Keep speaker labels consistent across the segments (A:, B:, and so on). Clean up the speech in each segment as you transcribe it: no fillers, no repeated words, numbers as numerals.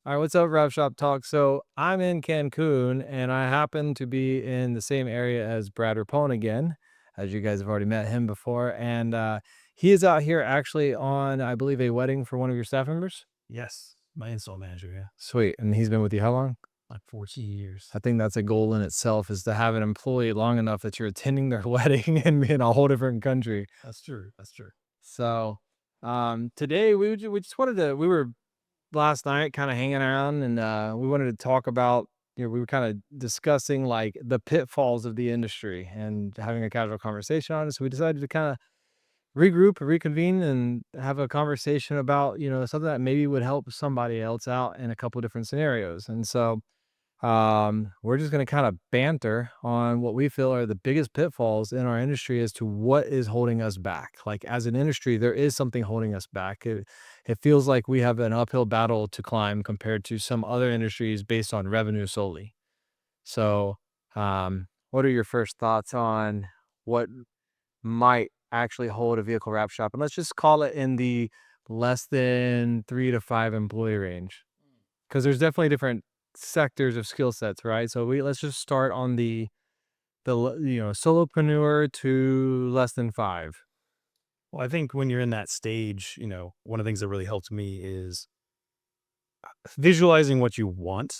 A: All right, what's up, Wrap Shop Talk? So I'm in Cancun, and I happen to be in the same area as Brad Rapone again, as you guys have already met him before. And he is out here actually on, I believe, a wedding for one of your staff members.
B: Yes, my install manager, yeah,
A: Sweet. And he's been with you how long?
B: like 14 years.
A: I think that's a goal in itself, is to have an employee long enough that you're attending their wedding and be in a whole different country.
B: That's true. That's true.
A: So today we just wanted to, we were last night kind of hanging around, and we wanted to talk about, we were kind of discussing like the pitfalls of the industry and having a casual conversation on it. So we decided to kind of regroup, reconvene, and have a conversation about, something that maybe would help somebody else out in a couple different scenarios. And so we're just going to kind of banter on what we feel are the biggest pitfalls in our industry as to what is holding us back. Like, as an industry, there is something holding us back. It feels like we have an uphill battle to climb compared to some other industries based on revenue solely. So, what are your first thoughts on what might actually hold a vehicle wrap shop? And let's just call it in the less than 3 to 5 employee range. 'Cause there's definitely different sectors of skill sets, right? So let's just start on solopreneur to less than 5.
B: Well, I think when you're in that stage, one of the things that really helped me is visualizing what you want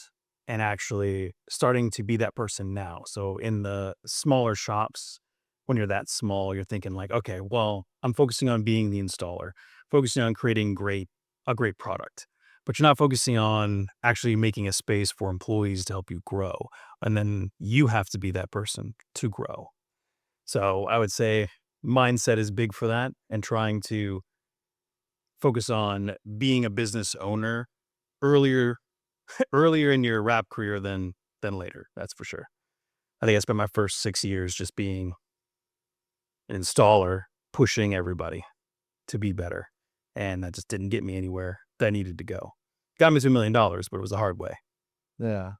B: and actually starting to be that person now. So in the smaller shops, when you're that small, you're thinking like, okay, well, I'm focusing on being the installer, focusing on creating a great product. But you're not focusing on actually making a space for employees to help you grow. And then you have to be that person to grow. So I would say mindset is big for that and trying to focus on being a business owner earlier earlier in your rap career than later. That's for sure. I think I spent my first 6 years just being an installer, pushing everybody to be better. And that just didn't get me anywhere that I needed to go. Got me to $1 million, but it was the hard way.
A: Yeah.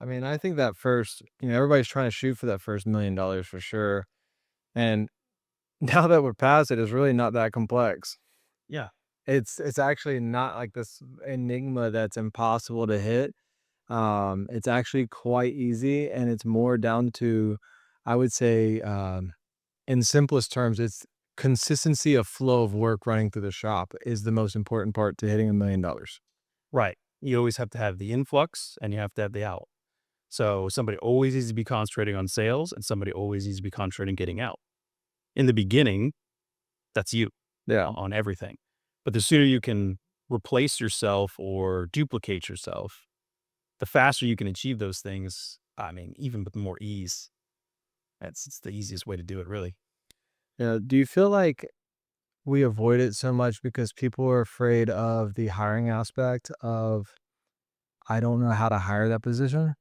A: I mean, I think that first, everybody's trying to shoot for that first $1 million for sure. And now that we're past it, it's really not that complex.
B: Yeah.
A: It's actually not like this enigma that's impossible to hit. It's actually quite easy, and it's more down to, I would say, in simplest terms, it's consistency of flow of work running through the shop is the most important part to hitting $1 million.
B: Right. You always have to have the influx and you have to have the out. So somebody always needs to be concentrating on sales and somebody always needs to be concentrating getting out. In the beginning, that's you
A: Yeah.
B: on everything. But the sooner you can replace yourself or duplicate yourself, the faster you can achieve those things. I mean, even with more ease, it's the easiest way to do it, really.
A: Yeah. Do you feel like we avoid it so much because people are afraid of the hiring aspect of, I don't know how to hire that position?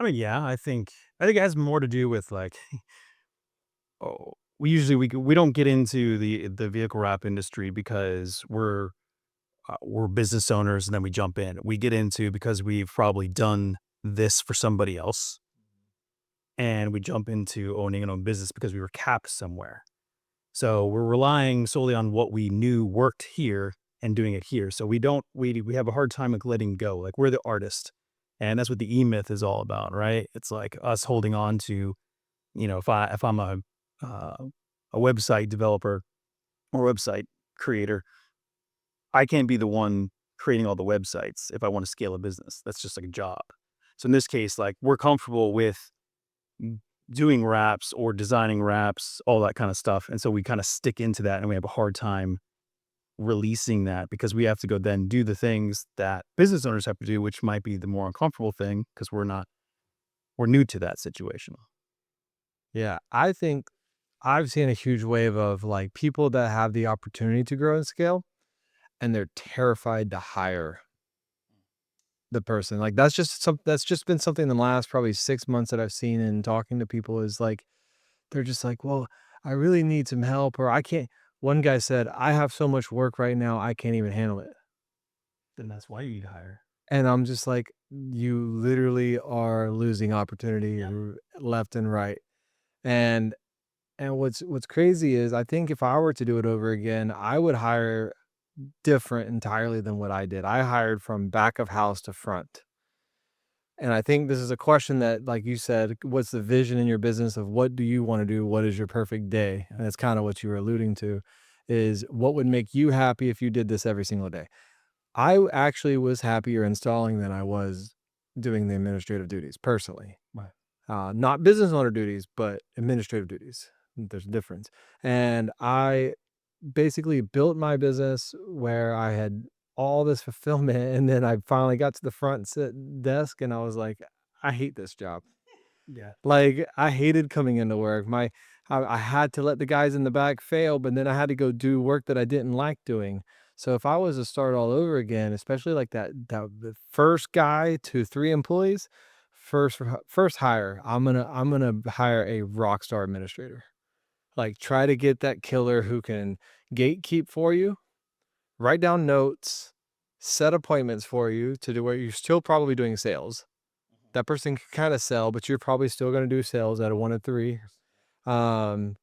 B: I mean, yeah, I think it has more to do with like, oh, we don't get into the vehicle wrap industry because we're business owners and then we jump in. We get into because we've probably done this for somebody else and we jump into owning an own business because we were capped somewhere. So we're relying solely on what we knew worked here and doing it here. So we have a hard time like letting go. Like we're the artist. And that's what the myth is all about, right? It's like us holding on to, if I'm uh, a website developer or website creator, I can't be the one creating all the websites if I want to scale a business. That's just like a job. So in this case, like we're comfortable with doing wraps or designing wraps, all that kind of stuff. And so we kind of stick into that and we have a hard time releasing that because we have to go then do the things that business owners have to do, which might be the more uncomfortable thing because we're new to that situation.
A: Yeah. I think I've seen a huge wave of like people that have the opportunity to grow and scale, and they're terrified to hire the person. Like, that's just been something in the last probably 6 months that I've seen in talking to people, is like, they're just like, well, I really need some help, or I can't. One guy said, I have so much work right now, I can't even handle it.
B: Then that's why you need to hire.
A: And I'm just like, you literally are losing opportunity
B: Yeah.
A: left and right. And what's crazy is, I think if I were to do it over again, I would hire different entirely than what I did. I hired from back of house to front. And I think this is a question that, like you said, what's the vision in your business of what do you want to do? What is your perfect day? And that's kind of what you were alluding to is what would make you happy if you did this every single day. Actually was happier installing than I was doing the administrative duties personally.
B: Right.
A: Not business owner duties, but administrative duties. There's a difference. And I basically built my business where I had all this fulfillment, and then I finally got to the desk, and I was like, "I hate this job."
B: Yeah.
A: Like, I hated coming into work. I had to let the guys in the back fail, but then I had to go do work that I didn't like doing. So if I was to start all over again, especially like that the first guy to 3 employees, first hire, I'm gonna hire a rock star administrator. Like, try to get that killer who can gatekeep for you, write down notes, set appointments for you to do where you're still probably doing sales. That person can kinda sell, but you're probably still gonna do sales at a 1 to 3. Um,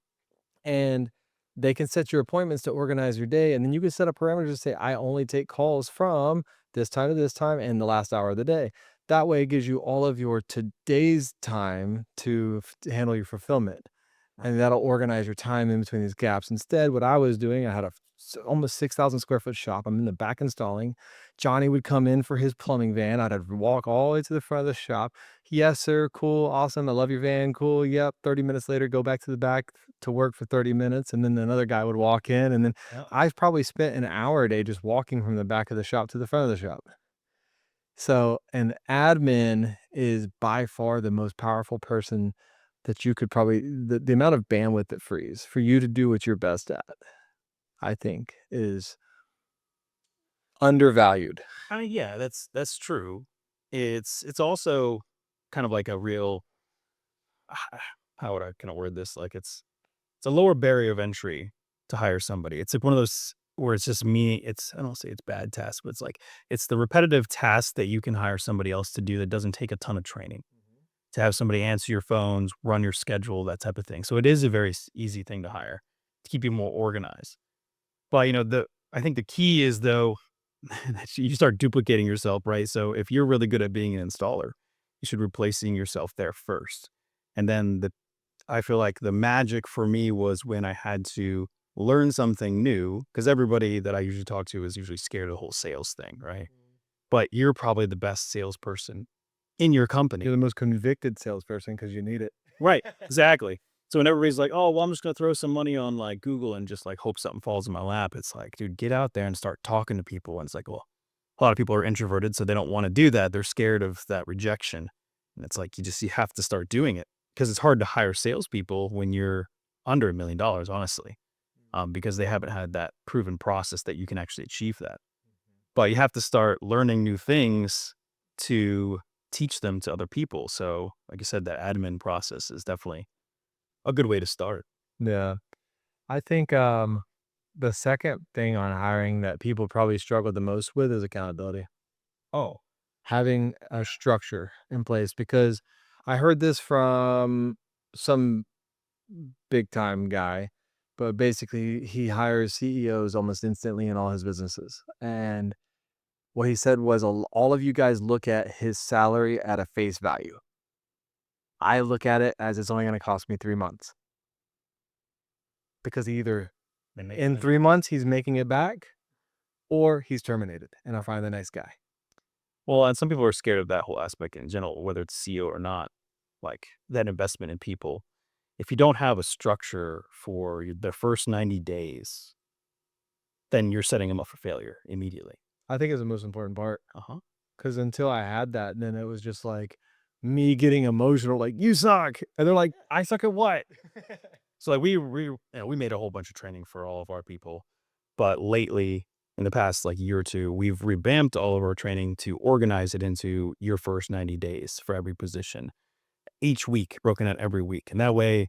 A: and they can set your appointments to organize your day, and then you can set up parameters to say, "I only take calls from this time to this time and the last hour of the day." That way, it gives you all of your today's time to handle your fulfillment, and that'll organize your time in between these gaps. Instead, what I was doing, I had almost 6,000 square foot shop. I'm in the back installing. Johnny would come in for his plumbing van. I'd have to walk all the way to the front of the shop. Yes, sir. Cool. Awesome. I love your van. Cool. Yep. 30 minutes later, go back to the back to work for 30 minutes. And then another guy would walk in. And then
B: Yeah.
A: I've probably spent an hour a day just walking from the back of the shop to the front of the shop. So an admin is by far the most powerful person that you could probably, the amount of bandwidth it frees for you to do what you're best at, I think, is undervalued.
B: I mean, yeah, that's true. It's also kind of like a real how would I kind of word this? Like it's a lower barrier of entry to hire somebody. It's like one of those where it's just me. It's I don't say it's bad tasks, but it's like it's the repetitive task that you can hire somebody else to do that doesn't take a ton of training. To have somebody answer your phones, run your schedule, that type of thing. So it is a very easy thing to hire to keep you more organized. But the I think the key is though that you start duplicating yourself, right? So if you're really good at being an installer, you should replacing yourself there first. And then I feel like the magic for me was when I had to learn something new because everybody that I usually talk to is usually scared of the whole sales thing, right? But you're probably the best salesperson in your
A: You're
B: company.
A: the most convicted salesperson because you need it.
B: Right, exactly. So when everybody's like, "Oh, well, I'm just gonna throw some money on, like, Google and just, like, hope something falls in my lap," it's like, dude, get out there and start talking to people, and it's like, well, a lot of people are introverted, so they don't wanna do that, they're scared of that rejection, and it's like, you have to start doing it because it's hard to hire salespeople when you're under $1,000,000, honestly, because they haven't had that proven process that you can actually achieve that. But you have to start learning new things to teach them to other people, so, like I said, that admin process is definitely a good way to start.
A: Yeah. I think, the second thing on hiring that people probably struggle the most with is accountability.
B: Oh,
A: Having a structure in place because I heard this from some big time guy, but basically he hires CEOs almost instantly in all his businesses. And what he said was, All of you guys look at his salary at a face value. I look at it as it's only going to cost me 3 months because either
B: they make
A: in
B: them
A: 3 months he's making it back or he's terminated and I find the nice guy.
B: well, and some people are scared of that whole aspect in general, whether it's CEO or not, like, that investment in people. If you don't have a structure for the first 90 days, then you're setting them up for failure immediately.
A: I think is the most important part.
B: Uh-huh.
A: 'Cause until I had that, then it was just, like, me getting emotional, like, "You suck!" And they're like, "I suck at what?"
B: So, like, we made a whole bunch of training for all of our people, but lately, in the past, like, year or 2, we've revamped all of our training to organize it into your first 90 days for every position, each week, broken out every week, and that way,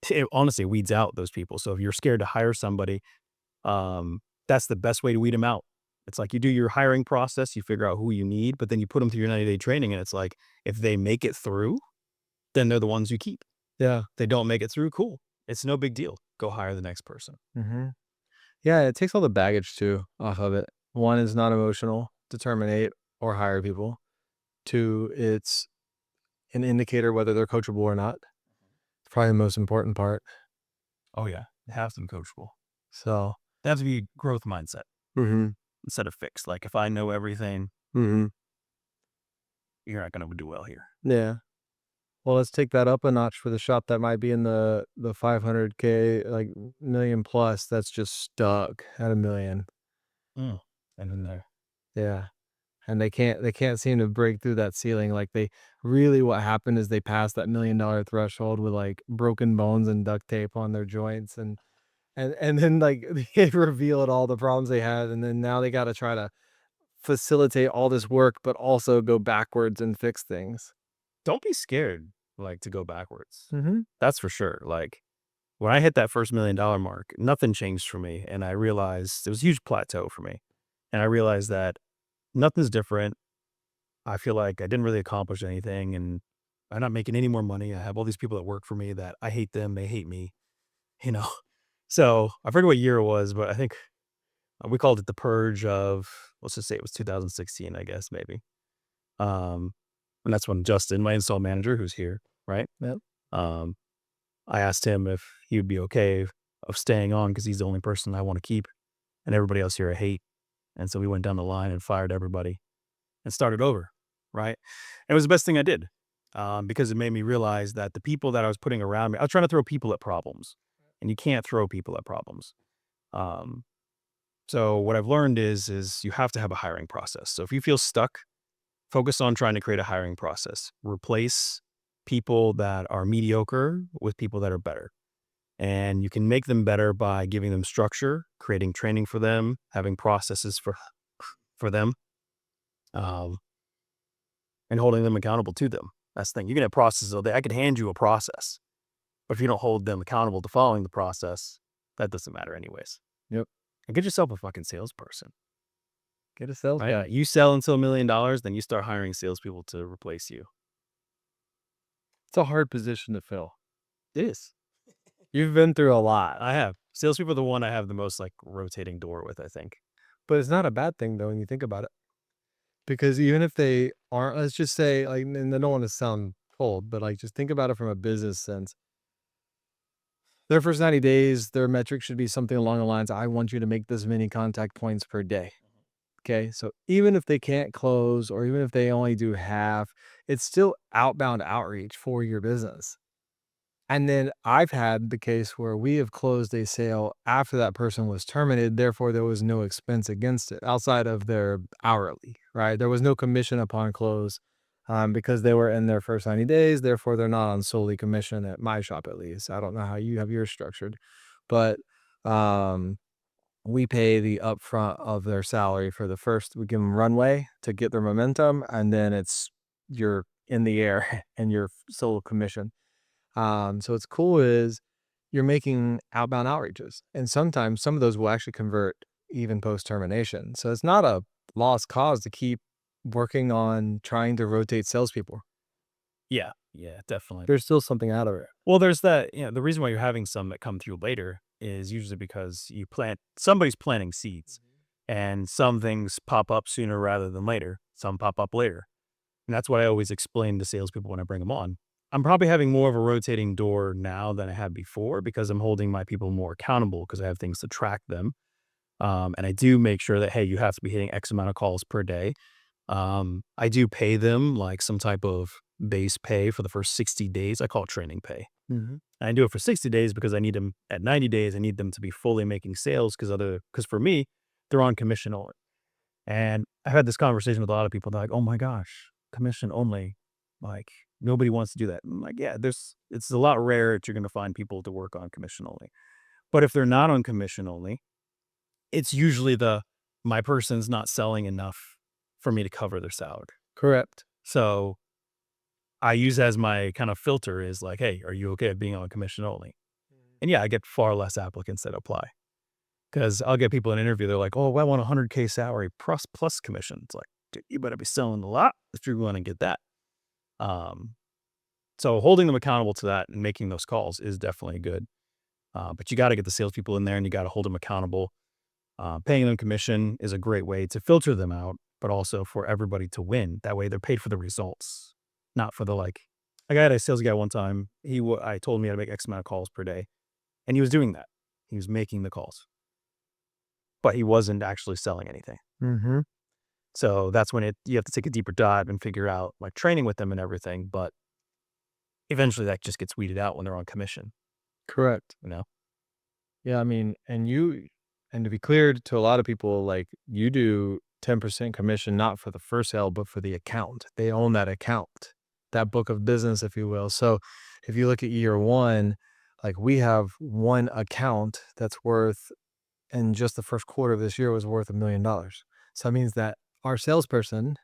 B: it honestly weeds out those people. So if you're scared to hire somebody, that's the best way to weed them out. It's like you do your hiring process, you figure out who you need, but then you put them through your 90-day training, and it's like, if they make it through, then they're the ones you keep.
A: Yeah.
B: They don't make it through, cool. It's no big deal. Go hire the next person.
A: Mhm. Yeah, it takes all the baggage too off of it. One is not emotional to terminate or hire people. Two, it's an indicator whether they're coachable or not. It's probably the most important part.
B: Oh yeah, have them coachable.
A: So,
B: They have to be growth mindset
A: mhm,
B: instead of fixed. Like if I know everything,
A: mhm,
B: you're not going to do well here.
A: yeah. Well, let's take that up a notch for the shop that might be in the 500K, like, million plus that's just stuck at a million.
B: Mm. And then there.
A: Yeah, and they can't seem to break through that ceiling, like, they really what happened is they passed that $1,000,000 threshold with, like, broken bones and duct tape on their joints, and then, like, they revealed all the problems they had, and then now they gotta try to facilitate all this work, but also go backwards and fix things.
B: Don't be scared, like to go backwards.
A: Mhm.
B: That's for sure. Like when I hit that first $1,000,000 mark, nothing changed for me. And I realized it was a huge plateau for me. And I realized that nothing's different. I feel like I didn't really accomplish anything and I'm not making any more money. I have all these people that work for me that I hate them. They hate me, you know? So I forget what year it was, but I think we called it the purge of, let's just say it was 2016, I guess, maybe. Um, and that's when Justin, my install manager, who's here, right?
A: Yep.
B: Um, I asked him if he would be okay of staying on because he's the only person I want to keep, and everybody else here I hate. And so we went down the line and fired everybody and started over, right? And it was the best thing I did because it made me realize that the people that I was putting around me, I was trying to throw people at problems, and you can't throw people at problems. Um, so what I've learned is you have to have a hiring process. So if you feel stuck, focus on trying to create a hiring process. Replace people that are mediocre with people that are better. And you can make them better by giving them structure, creating training for them, having processes for them, um, and holding them accountable to them. That's the thing. You can have processes all day. I could hand you a process, but if you don't hold them accountable to following the process, that doesn't matter anyways.
A: Yep.
B: And get yourself a fucking salesperson,
A: Get a sales
B: right?
A: guy.
B: You sell until $1,000,000, then you start hiring salespeople to replace you.
A: It's a hard position to fill.
B: It is.
A: You've been through a lot,
B: I have. Salespeople are the one I have the most like rotating door with, I think.
A: but it's not a bad thing though when you think about it. Because even if they aren't, let's just say, like, and I don't want to sound cold, but like, just think about it from a business sense. Their first 90 days, their metric should be something along the lines, I want you to make this many contact points per day. Okay. So even if they can't close, or even if they only do half, it's still outbound outreach for your business. And then I've had the case where we have closed a sale after that person was terminated, therefore there was no expense against it outside of their hourly, right? There was no commission upon close, because they were in their first 90 days, therefore they're not on solely commission at my shop at least. I don't know how you have yours structured, but um, we pay the upfront of their salary for the first, we give them runway to get their momentum, and then it's you're in the air and you're sole commission. So what's cool is you're making outbound outreaches, and sometimes some of those will actually convert even post termination. So it's not a lost cause to keep working on trying to rotate salespeople.
B: Yeah. Yeah, definitely.
A: There's still something out of it.
B: Well, there's that, the reason why you're having some that come through later is usually because somebody's planting seeds and some things pop up sooner rather than later. Some pop up later. And that's what I always explain to salespeople when I bring them on. I'm probably having more of a rotating door now than I had before because I'm holding my people more accountable because I have things to track them. And I do make sure that, hey, you have to be hitting X amount of calls per day. I do pay them like some type of base pay for the first 60 days. I call it training pay.
A: Mhm.
B: And I do it for 60 days because I need them at 90 days. I need them to be fully making sales because for me, they're on commission only. And I've had this conversation with a lot of people. They're like, oh my gosh, commission only. Like nobody wants to do that. I'm like, yeah, it's a lot rare that you're going to find people to work on commission only. But if they're not on commission only, it's usually my person's not selling enough for me to cover their salary.
A: Correct.
B: So I use as my kind of filter is like, hey, are you okay with being on commission only? And yeah, I get far less applicants that apply because I'll get people in an interview. They're like, oh, I want 100K salary plus commission. It's like, dude, you better be selling a lot if you're going to get that. Um, so holding them accountable to that and making those calls is definitely good. But you got to get the salespeople in there and you got to hold them accountable. Paying them commission is a great way to filter them out, but also for everybody to win. That way they're paid for the results, not for the I had a sales guy one time. I told me how to make X amount of calls per day, and he was doing that. He was making the calls, but he wasn't actually selling anything.
A: Mhm.
B: So that's when you have to take a deeper dive and figure out like training with them and everything. But eventually that just gets weeded out when they're on commission,
A: Correct.
B: you know?
A: Yeah, I mean, and to be clear to a lot of people, like, you do 10% commission not for the first sale, but for the account. They own that account, that book of business, if you will. So if you look at year 1, like, we have one account that's worth in just the first quarter of this year was worth $1,000,000. So that means that our salesperson,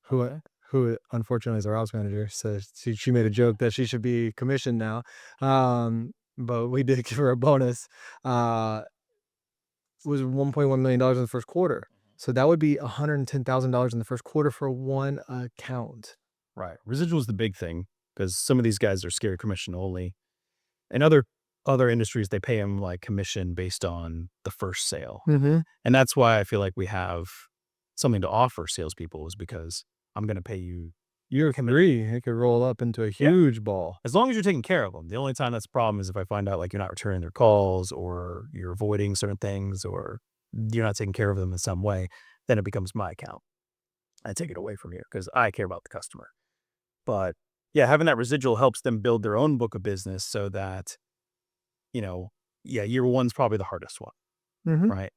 A: who who unfortunately is our ops manager, so she made a joke that she should be commissioned now, but we did give her a bonus, uh, was $1,100,000 in the first quarter. So that would be $110,000 in the first quarter for one account.
B: Right. Residual is the big thing because some of these guys are scared commission only. And other industries, they pay them like commission based on the first sale.
A: Mhm.
B: And that's why I feel like we have something to offer salespeople is because I'm going to pay you
A: Year
B: commission.
A: 3, it could roll up into a
B: Yeah.
A: huge ball.
B: As long as you're taking care of them. The only time that's a problem is if I find out like you're not returning their calls or you're avoiding certain things or you're not taking care of them in some way, then it becomes my account. I take it away from you because I care about the customer. But yeah, having that residual helps them build their own book of business so that, you know, yeah, year one's probably the hardest one,
A: Mhm.
B: right?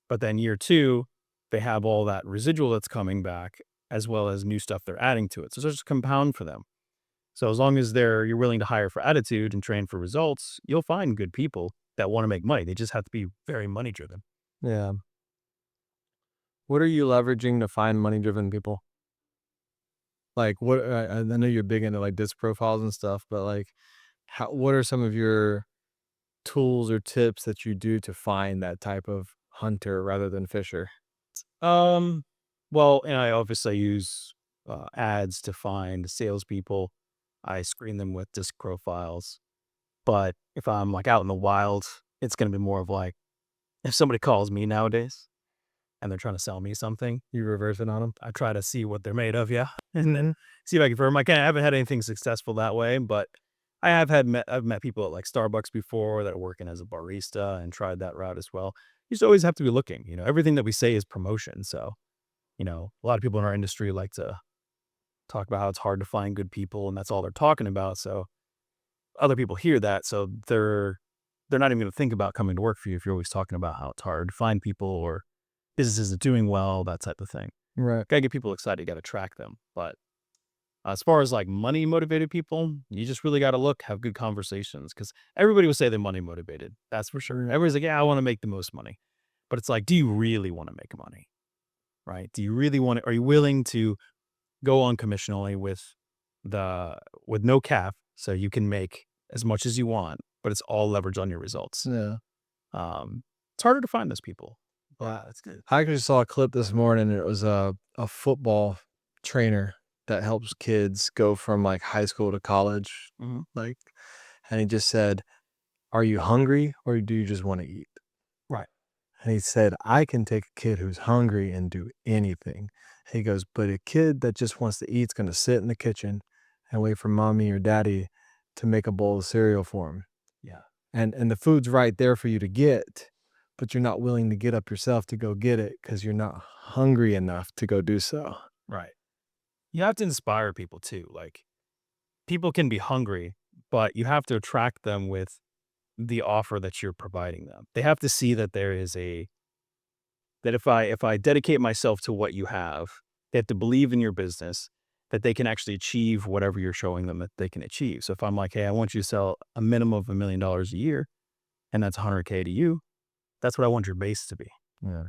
B: But then year two, they have all that residual that's coming back as well as new stuff they're adding to it. So it's just compound for them. So as long as you're willing to hire for attitude and train for results, you'll find good people that want to make money. They just have to be very money driven.
A: Yeah. What are you leveraging to find money-driven people? Like, what I know you're big into, like, disc profiles and stuff, but, like, what are some of your tools or tips that you do to find that type of hunter rather than fisher?
B: Um, well, and I obviously use ads to find salespeople. I screen them with disc profiles. But if I'm like out in the wild, it's going to be more of like if somebody calls me nowadays and they're trying to sell me something,
A: You reverse it on them.
B: I try to see what they're made of, yeah, and then
A: Mhm.
B: see if I can confirm. I haven't had anything successful that way, but I've met people at like Starbucks before that are working as a barista and tried that route as well. You just always have to be looking. Everything that we say is promotion. So a lot of people in our industry like to talk about how it's hard to find good people, and that's all they're talking about. So other people hear that, so they're not even going to think about coming to work for you if you're always talking about how it's hard to find people or businesses are doing well, that type of thing.
A: Right.
B: Gotta get people excited, you gotta track them. But as far as like money motivated people, you just really gotta look, have good conversations because everybody will say they're money motivated. That's for sure. Everybody's like, yeah, I want to make the most money. But it's like, do you really want to make money? Right? Do you really want to, are you willing to go on commission only the, with no cap so you can make as much as you want, but it's all leverage on your results?
A: Yeah.
B: It's harder to find those people, but
A: Yeah.
B: it's good.
A: I actually saw a clip this morning. It was a football trainer that helps kids go from like high school to college.
B: Mhm.
A: Like, and he just said, "Are you hungry or do you just want to eat?"
B: Right.
A: And he said, "I can take a kid who's hungry and do anything." He goes, "But a kid that just wants to eat is going to sit in the kitchen and wait for mommy or daddy to make a bowl of cereal for him.
B: Yeah.
A: And the food's right there for you to get, but you're not willing to get up yourself to go get it because you're not hungry enough to go do so."
B: Right. You have to inspire people too. Like people can be hungry, but you have to attract them with the offer that you're providing them. They have to see that there is that if I dedicate myself to what you have, they have to believe in your business that they can actually achieve whatever you're showing them that they can achieve. So if I'm like, hey, I want you to sell a minimum of $1 million a year, and that's 100K to you, that's what I want your base to be.
A: Yeah.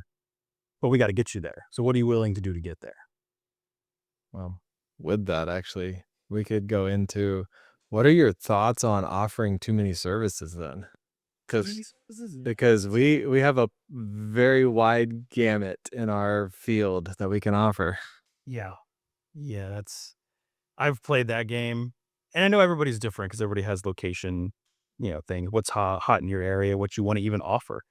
B: But we got to get you there. So what are you willing to do to get there?
A: Well, with that, actually, we could go into what are your thoughts on offering too many services then? Because we have a very wide gamut in our field that we can offer.
B: Yeah. Yeah, I've played that game, and I know everybody's different because everybody has location, thing. What's hot in your area, what you want to even offer.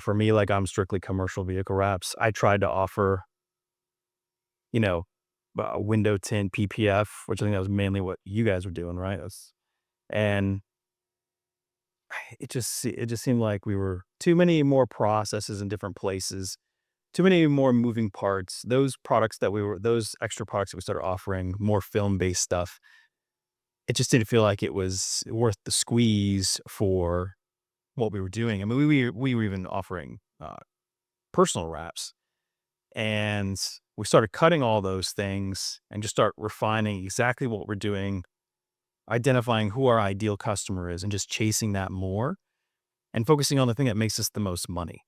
B: For me, like I'm strictly commercial vehicle wraps. I tried to offer, you know, window tint PPF, which I think that was mainly what you guys were doing, right? And it just seemed like we were too many more processes in different places, too many more moving parts. Those extra products that we started offering, more film based stuff. It just didn't feel like it was worth the squeeze for what we were doing. I mean, we were even offering personal wraps, and we started cutting all those things and just start refining exactly what we're doing, identifying who our ideal customer is, and just chasing that more and focusing on the thing that makes us the most money.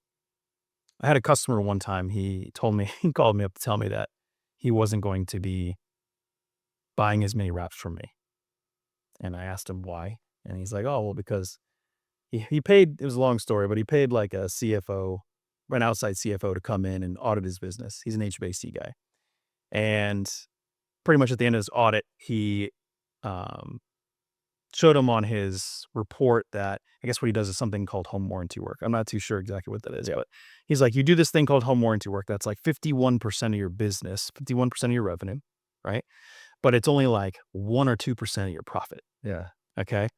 B: I had a customer one time. He told me he called me up to tell me that he wasn't going to be buying as many wraps from me, and I asked him why, and he's like, "Oh, well, because." He paid, it was a long story, but he paid like a CFO, an outside CFO to come in and audit his business. He's an HVAC guy. And pretty much at the end of his audit, he um, showed him on his report that I guess what he does is something called home warranty work. I'm not too sure exactly what that is, but he's like, you do this thing called home warranty work. That's like 51% of your business, 51% of your revenue, right? But it's only like 1 or 2% of your profit.
A: Yeah.
B: Okay.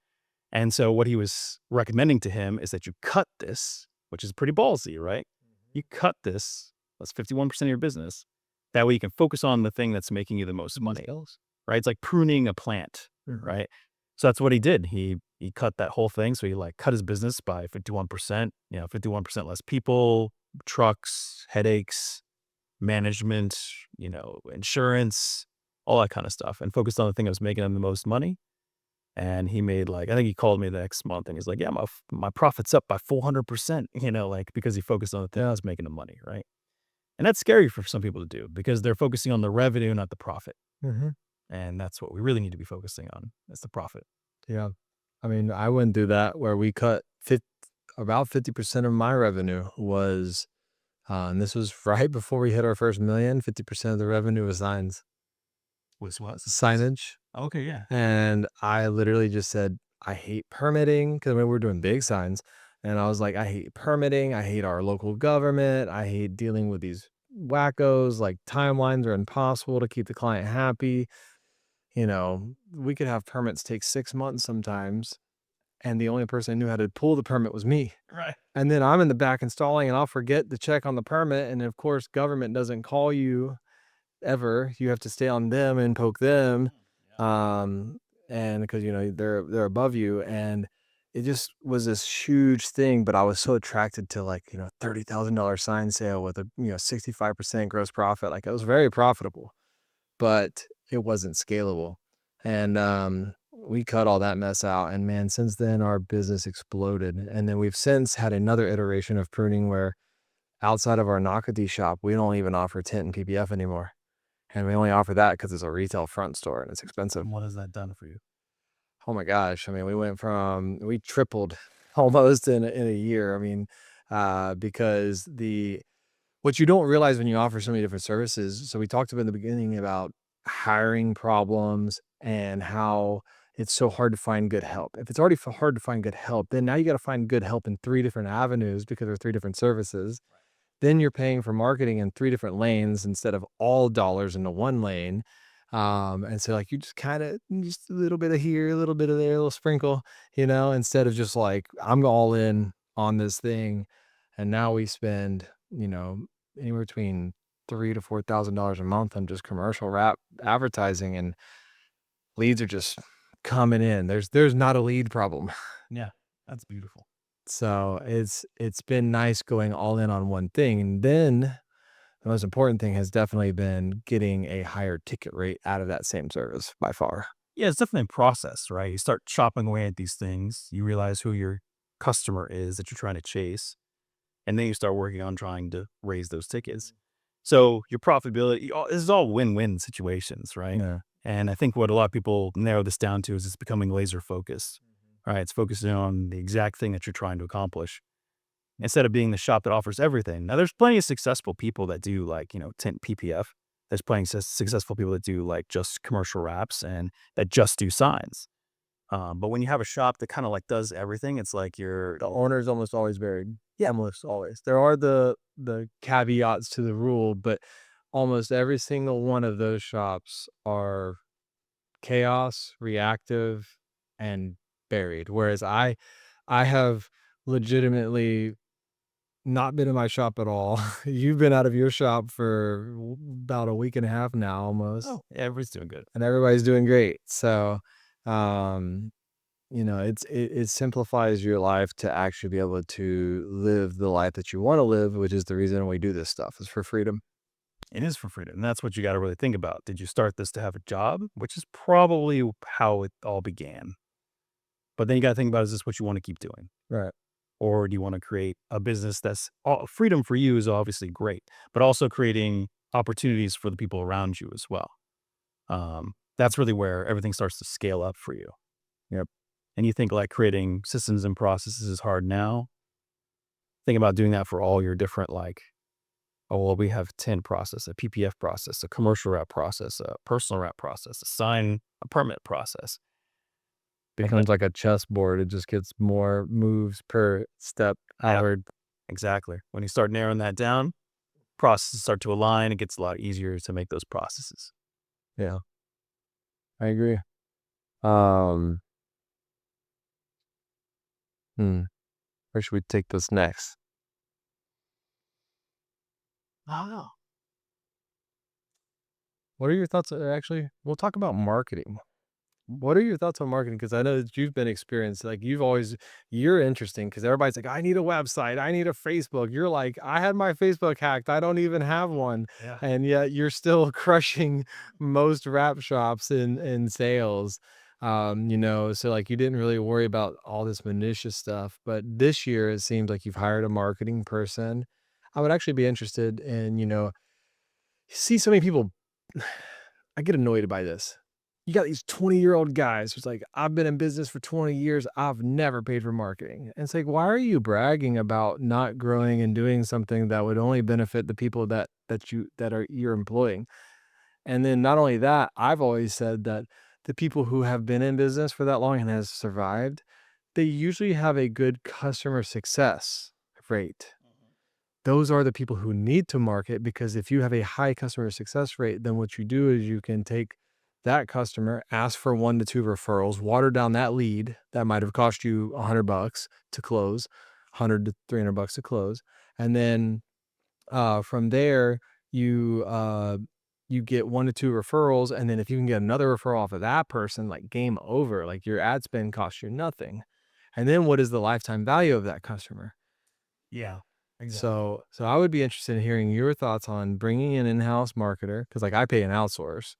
B: And so what he was recommending to him is that you cut this, which is pretty ballsy, right? You cut this, that's 51% of your business. That way you can focus on the thing that's making you the most money,
A: Details.
B: right? It's like pruning a plant,
A: Mhm.
B: right? So that's what he did. He cut that whole thing. So he like cut his business by 51%, 51% less people, trucks, headaches, management, insurance, all that kind of stuff, and focused on the thing that was making him the most money. And he made like, I think he called me the next month and he's like, yeah, my profit's up by 400%, like because he focused on the thing that
A: Yeah.
B: was making him money. Right. And that's scary for some people to do because they're focusing on the revenue, not the profit.
A: Mhm.
B: And that's what we really need to be focusing on. That's the profit.
A: Yeah. I mean, I went through that where we cut about 50% of my revenue was, and this was right before we hit our first million. 50% of the revenue was signs,
B: Was what?
A: signage.
B: Okay. Yeah.
A: And I literally just said, I hate permitting because we were doing big signs. And I was like, I hate permitting. I hate our local government. I hate dealing with these wackos. Like timelines are impossible to keep the client happy. We could have permits take 6 months sometimes. And the only person who knew how to pull the permit was me.
B: Right.
A: And then I'm in the back installing and I'll forget to check on the permit. And of course, government doesn't call you ever. You have to stay on them and poke them. Um, and because they're above you. And it just was this huge thing. But I was so attracted to like, $30,000 sign sale with a 65% gross profit. Like it was very profitable, but it wasn't scalable. And we cut all that mess out. And man, since then our business exploded. And then we've since had another iteration of pruning where outside of our Nocatee shop, we don't even offer tint and PPF anymore. And we only offer that because it's a retail front store and it's expensive.
B: And what has that done for you?
A: Oh my gosh. I mean, we tripled almost in a year. I mean, because what you don't realize when you offer so many different services. So we talked about in the beginning about hiring problems and how it's so hard to find good help. If it's already hard to find good help, then now you got to find good help in three different avenues because there are three different services. Then you're paying for marketing in three different lanes instead of all dollars into one lane. And so like you just kind of just a little bit of here, a little bit of there, a little sprinkle, instead of just like I'm all in on this thing. And now we spend, anywhere between $3,000 to $4,000 a month on just commercial rap advertising, and leads are just coming in. There's not a lead problem.
B: Yeah. That's beautiful.
A: So it's been nice going all in on one thing. And then the most important thing has definitely been getting a higher ticket rate out of that same service by far.
B: Yeah. It's definitely a process, right? You start chopping away at these things. You realize who your customer is that you're trying to chase. And then you start working on trying to raise those tickets. So your profitability, this is all win-win situations, right?
A: Yeah.
B: And I think what a lot of people narrow this down to is it's becoming laser focused, right? It's focusing on the exact thing that you're trying to accomplish instead of being the shop that offers everything. Now, there's plenty of successful people that do like, tint PPF. There's plenty of successful people that do like just commercial wraps and that just do signs. But when you have a shop that kind of like does everything, it's like
A: The owner is almost always buried.
B: yeah,
A: Almost always. There are the caveats to the rule, but almost every single one of those shops are chaos, reactive, and buried. Whereas I have legitimately not been in my shop at all. You've been out of your shop for about a week and a half now almost,
B: oh, yeah, everybody's doing good.
A: and everybody's doing great. So, um, it simplifies your life to actually be able to live the life that you want to live, which is the reason we do this stuff is for freedom.
B: It is for freedom. And that's what you got to really think about. Did you start this to have a job? Which is probably how it all began. But then you got to think about, is this what you want to keep doing?
A: Right.
B: Or do you want to create a business that's all freedom for you is obviously great, but also creating opportunities for the people around you as well. That's really where everything starts to scale up for you.
A: Yep.
B: And you think like creating systems and processes is hard now. Think about doing that for all your different like, oh, well, we have 10 process, a PPF process, a commercial rep process, a personal rep process, a permit process. Because
A: Becomes like a chessboard. It just gets more moves per step
B: yeah,
A: outward.
B: exactly. When you start narrowing that down, processes start to align. It gets a lot easier to make those processes.
A: Yeah, I agree. Um, hmm, where should we take this next?
B: Oh,
A: What are your thoughts? Actually, we'll talk about marketing. What are your thoughts on marketing? Because I know that you've been experienced. Like you're interesting because everybody's like, I need a website, I need a Facebook. You're like, I had my Facebook hacked, I don't even have one,
B: yeah.
A: and yet you're still crushing most wrap shops in sales. So like you didn't really worry about all this minutia stuff, but this year it seems like you've hired a marketing person. I would actually be interested in, see so many people. I get annoyed by this. You got these 20-year-old guys who's like, I've been in business for 20 years. I've never paid for marketing. And it's like, why are you bragging about not growing and doing something that would only benefit the people that you're employing? And then not only that, I've always said that the people who have been in business for that long and has survived, they usually have a good customer success rate. Those are the people who need to market because if you have a high customer success rate, then what you do is you can take that customer, ask for 1 to 2 referrals, water down that lead that might have cost you $100 to close, 100 to $300 to close, and then, from there, you, uh, you get 1 to 2 referrals, and then if you can get another referral off of that person, like, game over, like, your ad spend costs you nothing, and then what is the lifetime value of that customer?
B: Yeah, exactly.
A: So I would be interested in hearing your thoughts on bringing an in-house marketer because, like, I pay an outsource.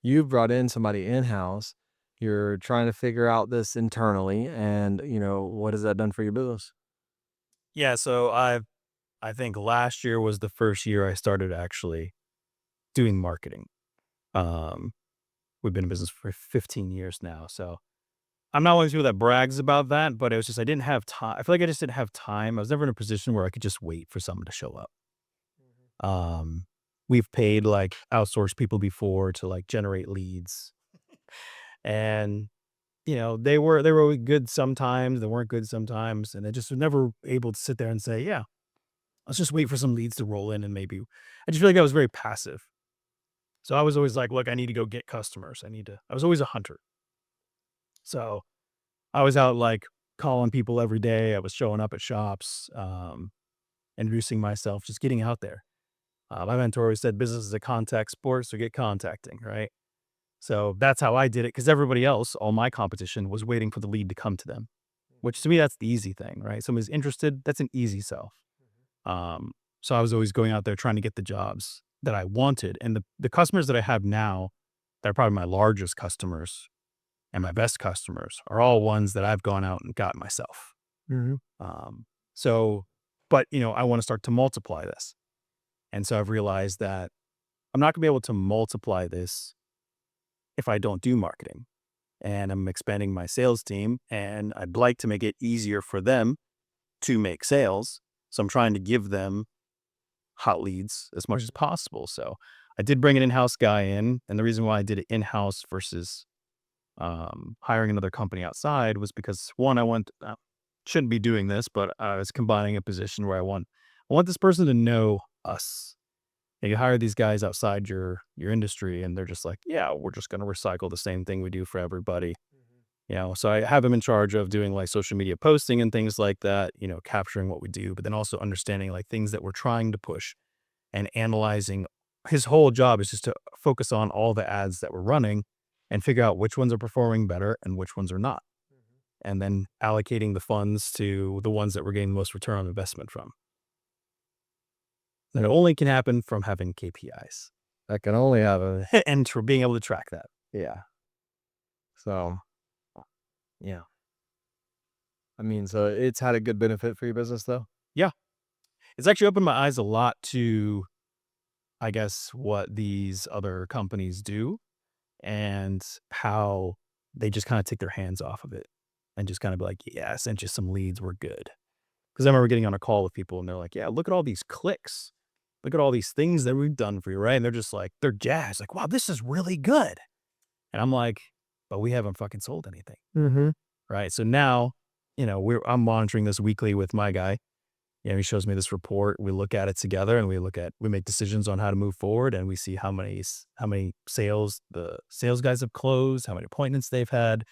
A: You've brought in somebody in-house. You're trying to figure out this internally, and what has that done for your business?
B: Yeah, so I think last year was the first year I started actually doing marketing. Um, we've been in business for 15 years now, so I'm not one of those people that brags about that, but it was just I didn't have time. I feel like I just didn't have time. I was never in a position where I could just wait for someone to show up. Um, we've paid like outsourced people before to like generate leads, and they were good sometimes, they weren't good sometimes, and I just was never able to sit there and say, yeah, let's just wait for some leads to roll in and maybe I just feel like I was very passive. So I was always like, look, I need to go get customers. I was always a hunter. So I was out like calling people every day. I was showing up at shops, introducing myself, just getting out there. My mentor always said business is a contact sport, so get contacting, right? So that's how I did it because everybody else, all my competition, was waiting for the lead to come to them, which to me, that's the easy thing, right? Someone's interested, that's an easy sell. Um, so I was always going out there trying to get the jobs that I wanted. And the customers that I have now, that are probably my largest customers and my best customers, are all ones that I've gone out and got myself.
A: Mhm.
B: Um, so, but I want to start to multiply this. And so I've realized that I'm not gonna be able to multiply this if I don't do marketing. And I'm expanding my sales team and I'd like to make it easier for them to make sales. So I'm trying to give them hot leads as much as possible. So I did bring an in-house guy in, and the reason why I did it in-house versus hiring another company outside was because one, I want shouldn't be doing this, but I was combining a position where I want this person to know us. And you hire these guys outside your industry, and they're just like, yeah, we're just going to recycle the same thing we do for everybody. So I have him in charge of doing like social media posting and things like that, capturing what we do, but then also understanding like things that we're trying to push and analyzing. His whole job is just to focus on all the ads that we're running and figure out which ones are performing better and which ones are not. And then allocating the funds to the ones that we're getting the most return on investment from. And it only can happen from having KPIs
A: That can only happen.
B: and for being able to track that.
A: Yeah. So, yeah. I mean, so it's had a good benefit for your business though?
B: Yeah. It's actually opened my eyes a lot to, I guess, what these other companies do and how they just kind of take their hands off of it and just kind of be like, yeah, I sent you some leads. We're good. Because I remember getting on a call with people and they're like, yeah, look at all these clicks. Look at all these things that we've done for you, right? And they're just like, they're jazzed. Like, wow, this is really good. And I'm like, but we haven't fucking sold anything.
A: Mhm.
B: Right. So now, I'm monitoring this weekly with my guy. He shows me this report. We look at it together and we make decisions on how to move forward. And we see how many sales the sales guys have closed, how many appointments they've had.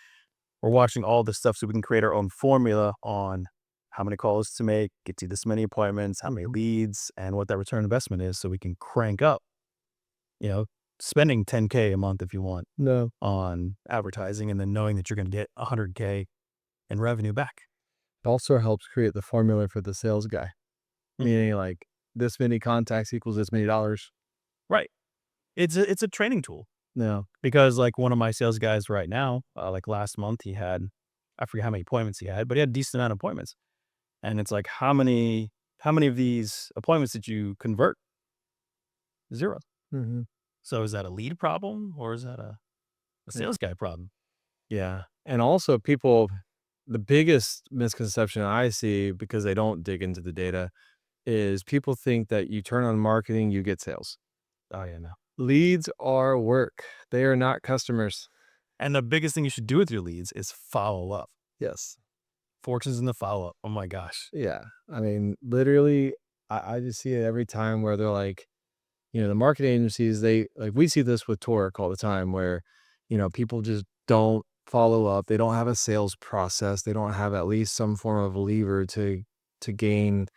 B: We're watching all this stuff so we can create our own formula on how many calls to make, get to this many appointments, how many leads, and what that return investment is so we can crank up, you know, spending 10K a month if you want
A: No.
B: on advertising and then knowing that you're going to get 100K in revenue back.
A: It also helps create the formula for the sales guy,
B: Mhm.
A: meaning like this many contacts equals this many dollars.
B: Right. It's a training tool
A: No.
B: because like one of my sales guys right now, like last month, I forget how many appointments he had, but he had a decent amount of appointments. And it's like, how many of these appointments did you convert? Zero.
A: Mhm.
B: So is that a lead problem or is that a
A: Yeah.
B: sales guy problem?
A: Yeah. And also the biggest misconception I see because they don't dig into the data is people think that you turn on marketing, you get sales.
B: Oh yeah, no.
A: Leads are work. They are not customers.
B: And the biggest thing you should do with your leads is follow up.
A: Yes.
B: Fortunes in the follow up. Oh my gosh.
A: Yeah. I mean, literally, I just see it every time where they're like, the marketing agencies, they like we see this with Torque all the time where, people just don't follow up. They don't have a sales process. They don't have at least some form of lever to gain,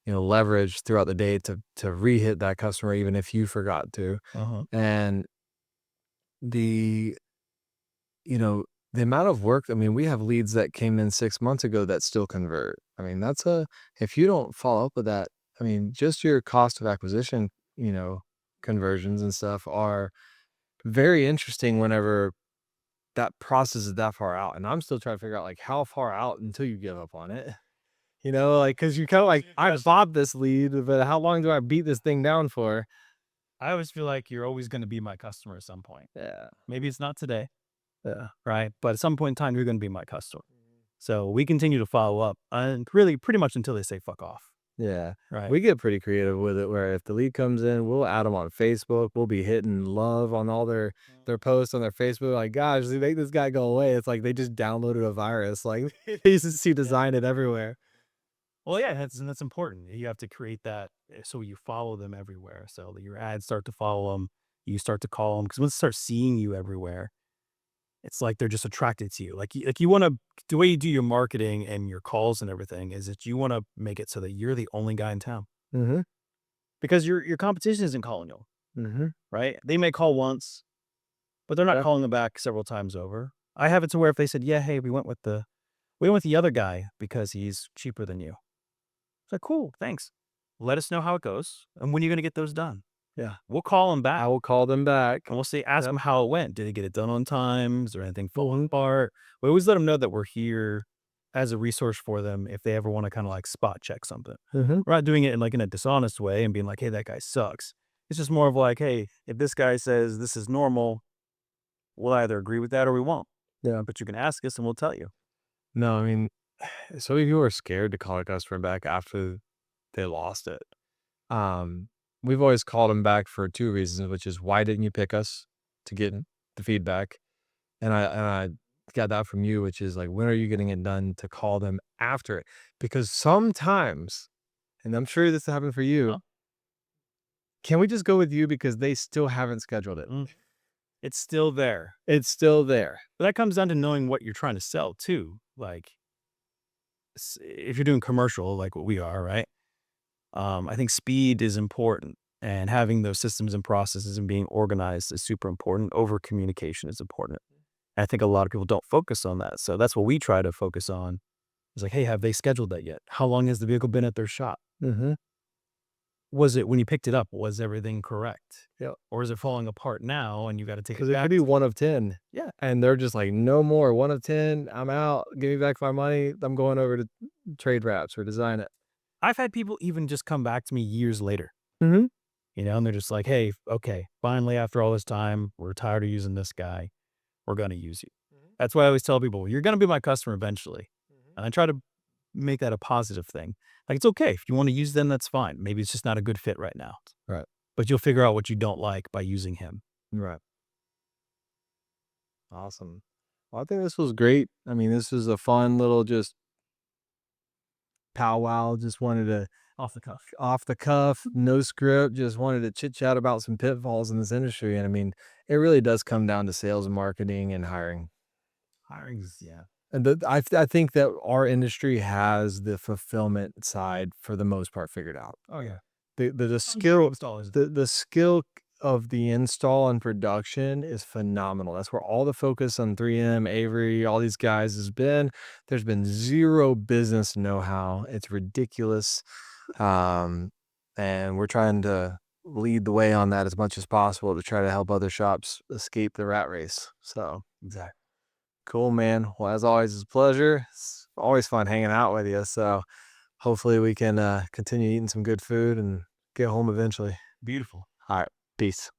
A: leverage throughout the day to re-hit that customer, even if you forgot to.
B: Uh huh.
A: And the, you know, the amount of work, I mean, we have leads that came in 6 months ago that still convert. I mean, if you don't follow up with that, I mean, just your cost of acquisition, conversions and stuff are very interesting whenever that process is that far out. And I'm still trying to figure out like how far out until you give up on it. Like, cause you kind of like, I bought this lead, but how long do I beat this thing down for?
B: I always feel like you're always going to be my customer at some point.
A: Yeah.
B: Maybe it's not today,
A: Yeah.
B: right? But at some point in time, you're going to be my customer. So we continue to follow up and really pretty much until they say fuck off,
A: Yeah.
B: right?
A: We get pretty creative with it where if the lead comes in, we'll add them on Facebook. We'll be hitting love on all their posts on their Facebook. Like, gosh, they make this guy go away. It's like they just downloaded a virus. Like they just see
B: Yeah.
A: design it everywhere.
B: Well, yeah, that's important. You have to create that so you follow them everywhere. So that your ads start to follow them. You start to call them because once they start seeing you everywhere, it's like they're just attracted to you. Like you want to the way you do your marketing and your calls and everything is that you want to make it so that you're the only guy in town
A: Mm-hmm.
B: because your competition isn't calling you,
A: Mm-hmm.
B: right? They may call once, but they're not
A: Yeah.
B: calling them back several times over. I have it to where if they said, "Yeah, hey, we went with the other guy because he's cheaper than you." It's like, "Cool, thanks. Let us know how it goes, and when you're gonna get those done.
A: Yeah.
B: We'll call him
A: I
B: back,
A: will call them back.
B: and we'll say ask
A: Yep.
B: him how it went. Did he get it done on time? Is there anything falling
A: Mm-hmm.
B: apart?" We always let them know that we're here as a resource for them if they ever wanna kinda, like, spot check something.
A: Mm-hmm.
B: We're not doing it in a dishonest way and being like, "Hey, that guy sucks." It's just more of like, "Hey, if this guy says this is normal, we'll either agree with that or we won't.
A: Yeah.
B: But you can ask us and we'll tell you."
A: No, I mean, so many people are scared to call a customer back after they lost it. Um, we've always called them back for two reasons, which is why didn't you pick us to get the feedback? And I got that from you, which is like, when are you getting it done to call them after it? Because sometimes, and I'm sure this happened for you,
B: Huh?
A: can we just go with you because they still haven't scheduled it?
B: Mm. It's still there.
A: It's still there.
B: But that comes down to knowing what you're trying to sell too. Like, if you're doing commercial like what we are, right? I think speed is important, and having those systems and processes and being organized is super important. Over communication is important. And I think a lot of people don't focus on that. So that's what we try to focus on. It's like, hey, have they scheduled that yet? How long has the vehicle been at their shop?
A: Mhm.
B: Was it when you picked it up? Was everything correct?
A: Yeah.
B: Or is it falling apart now and you got to take
A: 'Cause
B: it
A: it could
B: back?
A: be 1 of 10,
B: Yeah.
A: and they're just like, "No more, 1 of 10, I'm out, give me back my money, I'm going over to trade wraps or design it."
B: I've had people even just come back to me years later,
A: Mhm.
B: and they're just like, hey, okay, finally, after all this time, we're tired of using this guy. We're going to use you.
A: Mhm.
B: That's why I always tell people, you're going to be my customer eventually.
A: Mhm.
B: And I try to make that a positive thing. Like, it's okay. If you want to use them, that's fine. Maybe it's just not a good fit right now,
A: Right,
B: but you'll figure out what you don't like by using him.
A: right. Awesome. Well, I think this was great. I mean, this was a fun little just powwow, just wanted to
B: Off the cuff.
A: off the cuff, no script, just wanted to chit chat about some pitfalls in this industry, and I mean, it really does come down to sales and marketing and hiring.
B: Hiring's, yeah.
A: And I think that our industry has the fulfillment side for the most part figured out.
B: Oh, yeah.
A: The
B: I'm sure
A: skill
B: installers.
A: the skill of the install and production is phenomenal. That's where all the focus on 3M, Avery, all these guys has been. There's been 0 business know-how. It's ridiculous. Um, and we're trying to lead the way on that as much as possible to try to help other shops escape the rat race. So
B: Exactly.
A: cool, man. Well, as always, it's a pleasure. It's always fun hanging out with you. So hopefully we can continue eating some good food and get home eventually.
B: Beautiful.
A: All right. Peace.